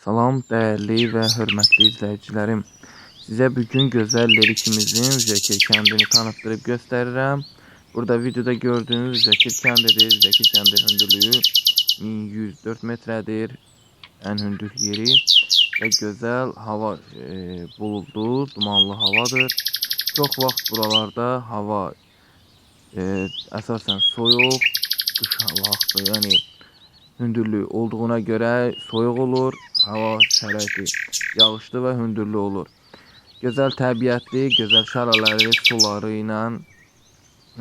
Salam değerli ve hürmetli izleyicilerim. Size bugün güzel Lerikimizin Zekir kendini tanıttırıp gösteririm. Burada videoda gördüğünüz Zekir kendidir. Zekir kendi hündürlüğü 1104 metredir. En hündür yeri ve güzel hava bulutlu, dumanlı havadır. Çok vaxt buralarda hava esasen soyuq, qış vaxtı, yani hündürlüğü olduğuna göre soyuq olur. Hava şəraiti yağışlı ve hündürlü olur. Gözəl təbiətli, gözəl şəlaləri, suları ilə,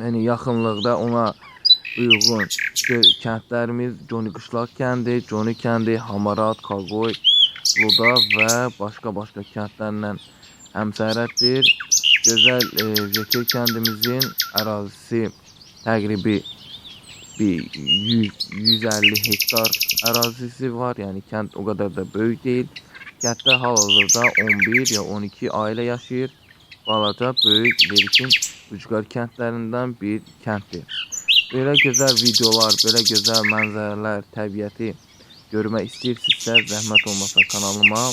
yəni yaxınlıqda ona uyğun kəndlərimiz Coni Qışlaq kəndi, Coni kəndi, Hamarat, Kaqoy, Luda və başqa kəndlərlə həmsərətdir. Gözəl Zekir kəndimizin ərazisi təqribi 150 hektar arazisi var. Yani kent o kadar da büyük değil. Kənddə hal-hazırda 11 ya 12 aile yaşayır. Balaca böyük Lerikin ucqar kəndlərindən bir kənddir. Belə gözəl videolar, belə gözəl mənzərələr, təbiəti görmək istəyirsinizsə, zəhmət olmasa kanalıma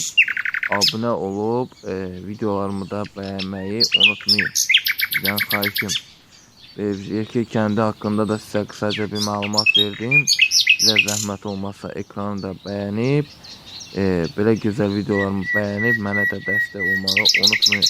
abunə olub videolarımı da bəyənməyi unutmayın. Sizdən xahişim. Zekir kendi hakkında da size kısaca bir malumat verdim. Size zahmet olmazsa ekranı da beğenip böyle güzel videolarımı beğenip mənə də dəstək olmağı unutmayın.